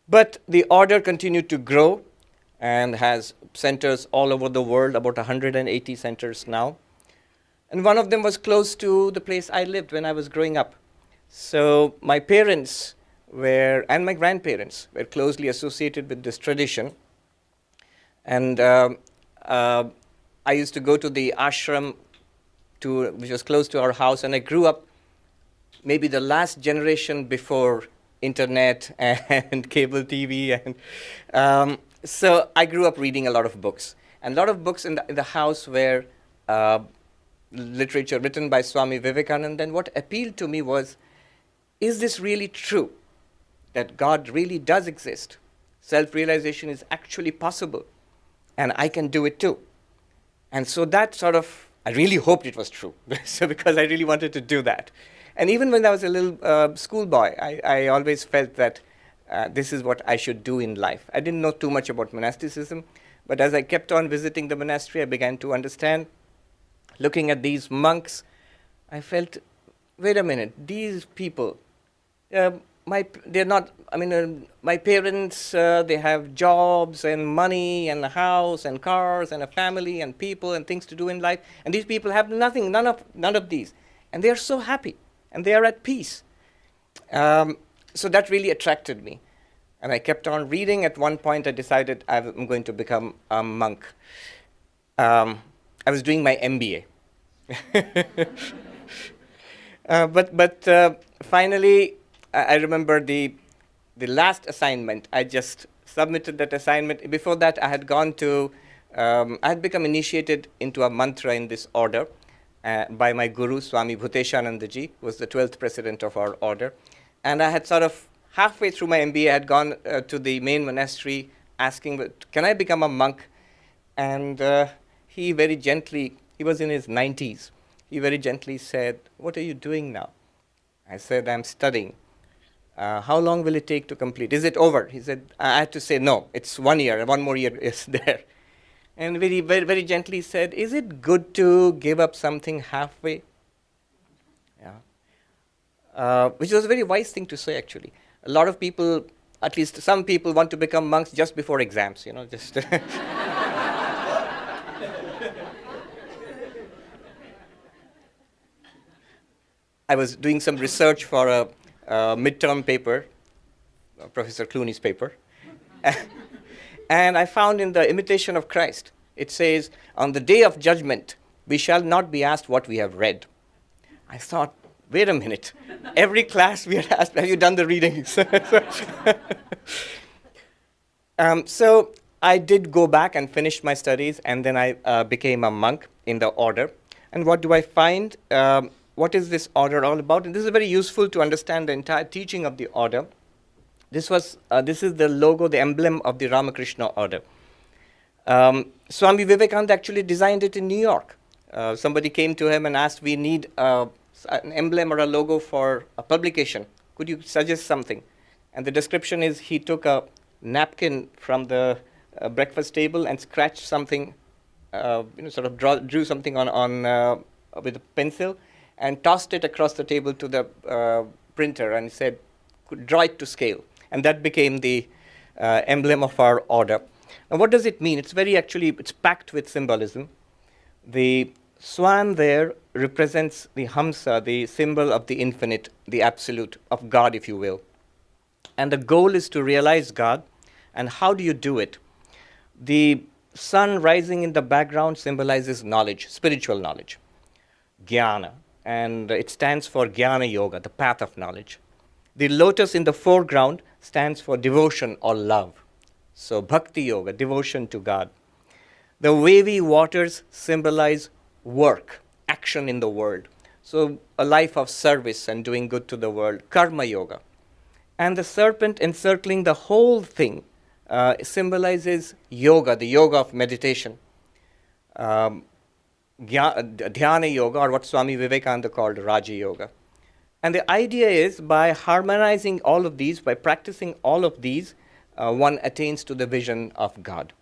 But the order continued to grow and has centers all over the world, about 180 centers now. And one of them was close to the place I lived when I was growing up. So my parents and my grandparents were closely associated with this tradition. And I used to go to the ashram, which was close to our house, and I grew up maybe the last generation before internet and cable TV. And so I grew up reading a lot of books. And a lot of books in the house were literature written by Swami Vivekananda. And what appealed to me was, is this really true? That God really does exist? Self-realization is actually possible. And I can do it too. And so that sort of, I really hoped it was true. So because I really wanted to do that. And even when I was a little schoolboy, I always felt that this is what I should do in life. I didn't know too much about monasticism, but as I kept on visiting the monastery, I began to understand. Looking at these monks, I felt, wait a minute, these people, they're not, my parents, they have jobs and money and a house and cars and a family and people and things to do in life, and these people have nothing, none of these, and they are so happy and they are at peace. So that really attracted me, and I kept on reading. At one point, I decided I'm going to become a monk. I was doing my MBA. But finally, I remember the last assignment. I just submitted that assignment. Before that, I had become initiated into a mantra in this order by my guru, Swami Bhuteshanandaji, who was the 12th president of our order. And I had sort of, halfway through my MBA, I had gone to the main monastery asking, can I become a monk? And he very gently, he was in his 90s, he very gently said, what are you doing now? I said, I'm studying. How long will it take to complete? Is it over? He said, I had to say, no, it's 1 year, 1 more year is there. And very, very, very gently said, is it good to give up something halfway? Yeah. Which was a very wise thing to say, actually. A lot of people, at least some people, want to become monks just before exams, just... I was doing some research for a midterm paper, Professor Clooney's paper, and I found in the Imitation of Christ, it says, on the day of judgment, we shall not be asked what we have read. I thought, wait a minute, every class we are asked, have you done the reading? So I did go back and finish my studies, and then I became a monk in the order. And what do I find? What is this order all about? And this is very useful to understand the entire teaching of the order. This is the logo, the emblem of the Ramakrishna order. Swami Vivekananda actually designed it in New York. Somebody came to him and asked, we need an emblem or a logo for a publication. Could you suggest something? And the description is, he took a napkin from the breakfast table and scratched something, drew something on with a pencil, and tossed it across the table to the printer and said, draw it to scale. And that became the emblem of our order. Now, what does it mean? It's packed with symbolism. The swan there represents the Hamsa, the symbol of the infinite, the absolute, of God, if you will. And the goal is to realize God. And how do you do it? The sun rising in the background symbolizes knowledge, spiritual knowledge, jnana. And it stands for Jnana Yoga, the path of knowledge. The lotus in the foreground stands for devotion or love. So Bhakti Yoga, devotion to God. The wavy waters symbolize work, action in the world. So a life of service and doing good to the world, Karma Yoga. And the serpent encircling the whole thing symbolizes yoga, the yoga of meditation. Dhyana Yoga, or what Swami Vivekananda called Raja Yoga. And the idea is, by harmonizing all of these, by practicing all of these, one attains to the vision of God.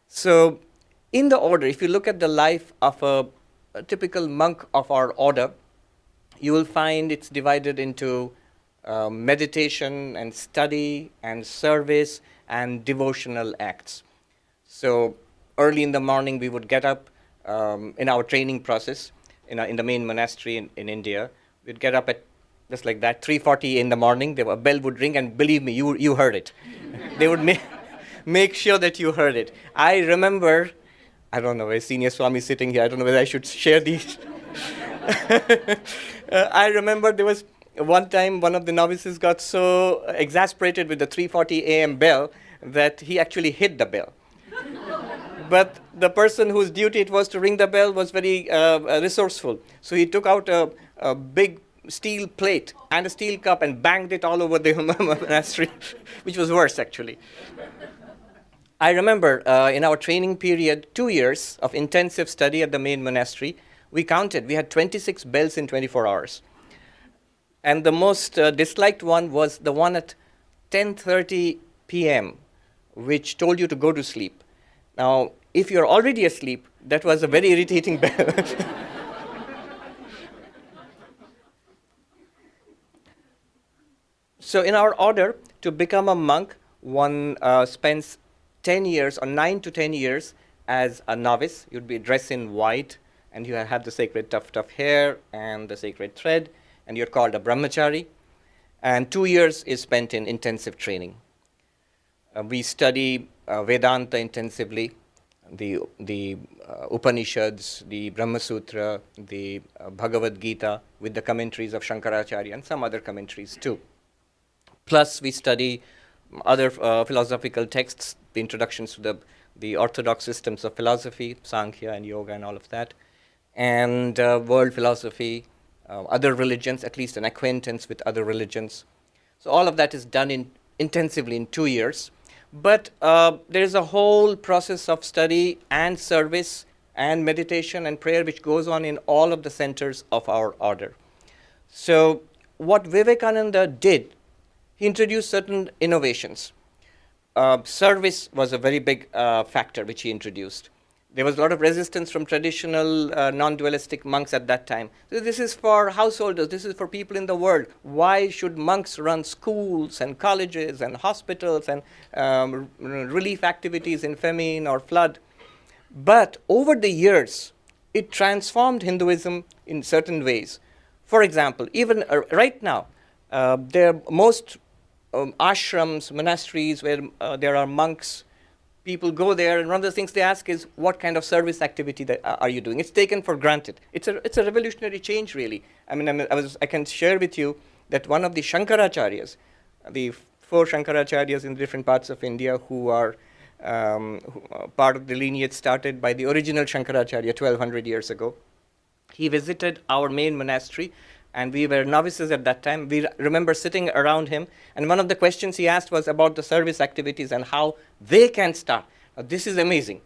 So in the order, if you look at the life of a typical monk of our order, you will find it's divided into meditation and study and service and devotional acts. So early in the morning, we would get up in our training process in the main monastery in India. We'd get up at just like that, 3:40 in the morning. A bell would ring, and believe me, you heard it. They would make sure that you heard it. I remember, I don't know, a senior Swami sitting here. I don't know whether I should share these. I remember there was one time one of the novices got so exasperated with the 3:40 a.m. bell that he actually hit the bell. But the person whose duty it was to ring the bell was very resourceful. So he took out a big steel plate and a steel cup and banged it all over the monastery, which was worse, actually. I remember in our training period, 2 years of intensive study at the main monastery, we counted. We had 26 bells in 24 hours. And the most disliked one was the one at 10:30 p.m., which told you to go to sleep. Now, if you're already asleep, that was a very irritating bell. So in our order, to become a monk, one spends 10 years or 9 to 10 years as a novice. You'd be dressed in white, and you have the sacred tuft of hair and the sacred thread, and you're called a brahmachari. And 2 years is spent in intensive training. We study Vedanta intensively, the Upanishads, the Brahma Sutra, the Bhagavad Gita, with the commentaries of Shankaracharya and some other commentaries too. Plus, we study other philosophical texts, the introductions to the orthodox systems of philosophy, Sankhya and Yoga and all of that, and world philosophy, other religions, at least an acquaintance with other religions. So all of that is done intensively in 2 years. But there is a whole process of study and service and meditation and prayer which goes on in all of the centers of our order. So what Vivekananda did, he introduced certain innovations. Service was a very big factor which he introduced. There was a lot of resistance from traditional non-dualistic monks at that time. So this is for householders, this is for people in the world. Why should monks run schools and colleges and hospitals and relief activities in famine or flood? But over the years, it transformed Hinduism in certain ways. For example, even right now, there are most ashrams, monasteries where there are monks. People go there, and one of the things they ask is, what kind of service activity are you doing? It's taken for granted. It's a revolutionary change, really. I mean, I can share with you that one of the Shankaracharyas, the 4 Shankaracharyas in different parts of India who are part of the lineage started by the original Shankaracharya 1200 years ago, he visited our main monastery, and we were novices at that time. We remember sitting around him, and one of the questions he asked was about the service activities and how they can start. This is amazing.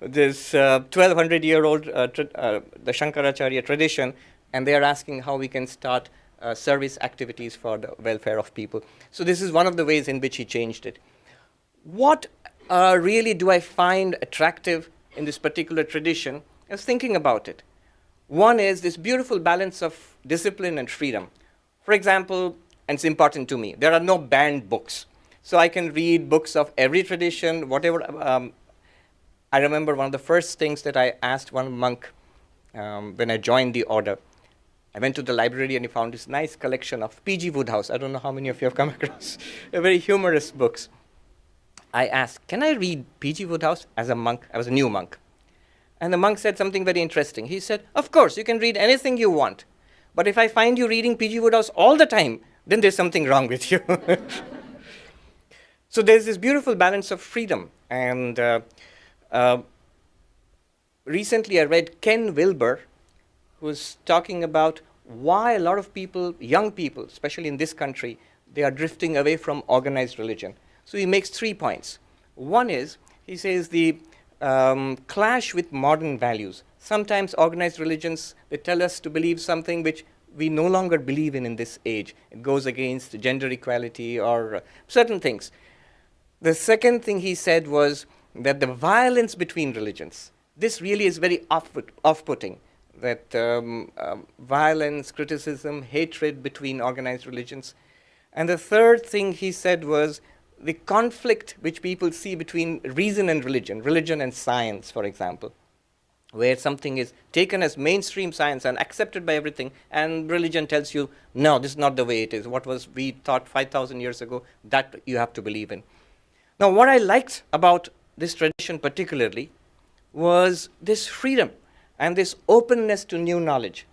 This 1200-year-old, the Shankaracharya tradition, and they are asking how we can start service activities for the welfare of people. So this is one of the ways in which he changed it. What really do I find attractive in this particular tradition? I was thinking about it. One is this beautiful balance of discipline and freedom. For example, and it's important to me, there are no banned books. So I can read books of every tradition, whatever. I remember one of the first things that I asked one monk when I joined the order. I went to the library and he found this nice collection of P.G. Wodehouse. I don't know how many of you have come across. Very humorous books. I asked, can I read P.G. Wodehouse as a monk? I was a new monk. And the monk said something very interesting. He said, of course, you can read anything you want. But if I find you reading P.G. Wodehouse all the time, then there's something wrong with you. So there's this beautiful balance of freedom. And recently I read Ken Wilber, who's talking about why a lot of people, young people, especially in this country, they are drifting away from organized religion. So he makes 3 points. One is, he says, the clash with modern values. Sometimes organized religions, they tell us to believe something which we no longer believe in this age. It goes against gender equality or certain things. The second thing he said was that the violence between religions, this really is very off-putting. that violence, criticism, hatred between organized religions. And the third thing he said was the conflict which people see between reason and religion and science, for example, where something is taken as mainstream science and accepted by everything, and religion tells you, no, this is not the way it is. What was we thought 5,000 years ago, that you have to believe in. Now, what I liked about this tradition particularly was this freedom and this openness to new knowledge.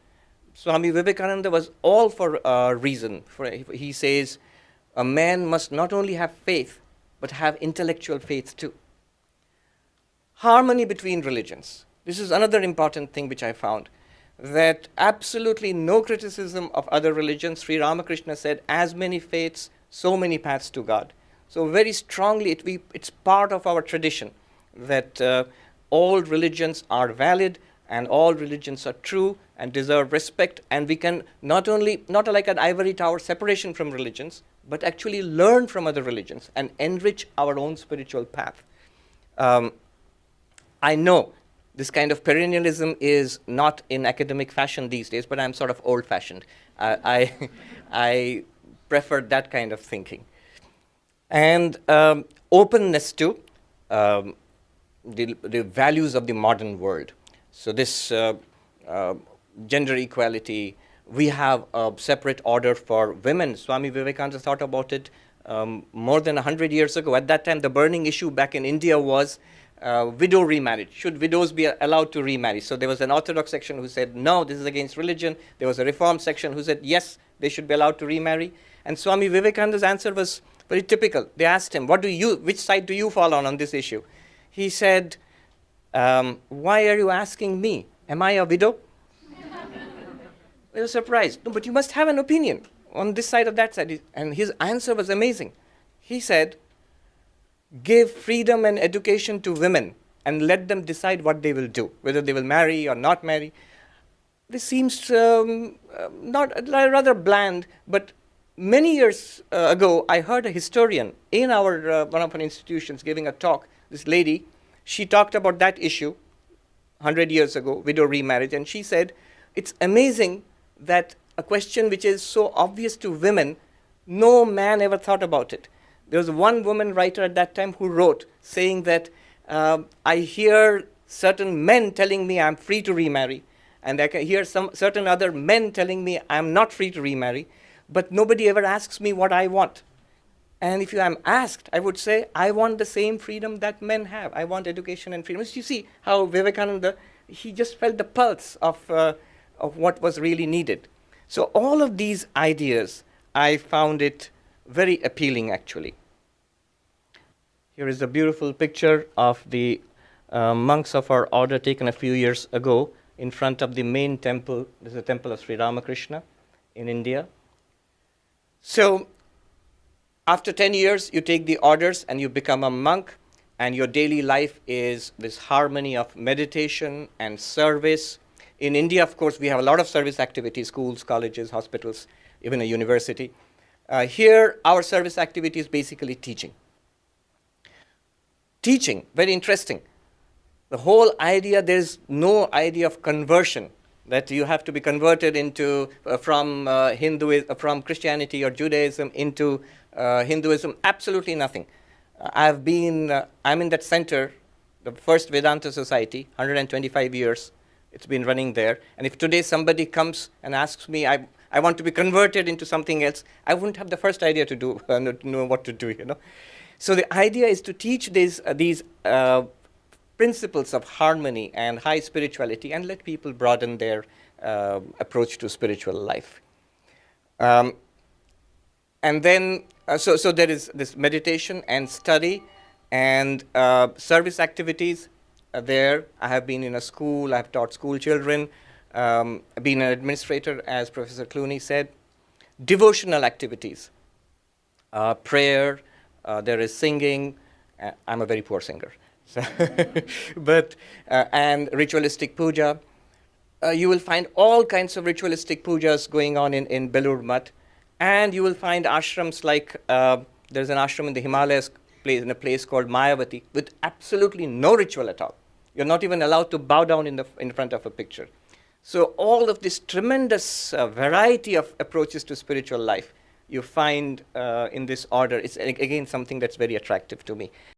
Swami Vivekananda was all for reason. He says, a man must not only have faith, but have intellectual faith too. Harmony between religions. This is another important thing which I found, that absolutely no criticism of other religions. Sri Ramakrishna said, as many faiths, so many paths to God. So very strongly, it's part of our tradition that all religions are valid and all religions are true and deserve respect, and we can not like an ivory tower separation from religions, but actually learn from other religions and enrich our own spiritual path. I know this kind of perennialism is not in academic fashion these days, but I'm sort of old-fashioned. I prefer that kind of thinking. And openness to the values of the modern world. So this gender equality, we have a separate order for women. Swami Vivekananda thought about it more than 100 years ago. At that time, the burning issue back in India was widow remarriage. Should widows be allowed to remarry? So there was an Orthodox section who said, no, this is against religion. There was a Reform section who said, yes, they should be allowed to remarry. And Swami Vivekananda's answer was very typical. They asked him, which side do you fall on this issue? He said, why are you asking me? Am I a widow? They were surprised. No, but you must have an opinion on this side or that side. And his answer was amazing. He said, give freedom and education to women and let them decide what they will do, whether they will marry or not marry. This seems rather bland, but many years ago, I heard a historian in one of our institutions giving a talk. This lady, she talked about that issue 100 years ago, widow remarriage, and she said, it's amazing that a question which is so obvious to women, no man ever thought about it. There was one woman writer at that time who wrote, saying that I hear certain men telling me I'm free to remarry, and I can hear certain other men telling me I'm not free to remarry, but nobody ever asks me what I want. And if I'm asked, I would say, I want the same freedom that men have. I want education and freedom. So you see how Vivekananda, he just felt the pulse of what was really needed. So all of these ideas, I found it very appealing, actually. Here is a beautiful picture of the monks of our order taken a few years ago in front of the main temple. This is the temple of Sri Ramakrishna in India. So after 10 years, you take the orders and you become a monk, and your daily life is this harmony of meditation and service. In India, of course, we have a lot of service activities, schools, colleges, hospitals, even a university. Here, our service activity is basically teaching. Teaching, very interesting. The whole idea, there's no idea of conversion, that you have to be converted into from Christianity or Judaism into Hinduism. Absolutely nothing. I'm in that center, the first Vedanta Society, 125 years. It's been running there. And if today somebody comes and asks me, I want to be converted into something else, I wouldn't have the first idea to know what to do, So the idea is to teach these principles of harmony and high spirituality and let people broaden their approach to spiritual life. And then, so there is this meditation and study and service activities there. I have been in a school, I have taught school children, been an administrator, as Professor Clooney said. Devotional activities, prayer, there is singing. I'm a very poor singer. So and ritualistic puja. You will find all kinds of ritualistic pujas going on in Belur Math. And you will find ashrams like, there's an ashram in the Himalayas, in a place called Mayavati, with absolutely no ritual at all. You're not even allowed to bow down in front of a picture. So all of this tremendous variety of approaches to spiritual life you find in this order is again something that's very attractive to me.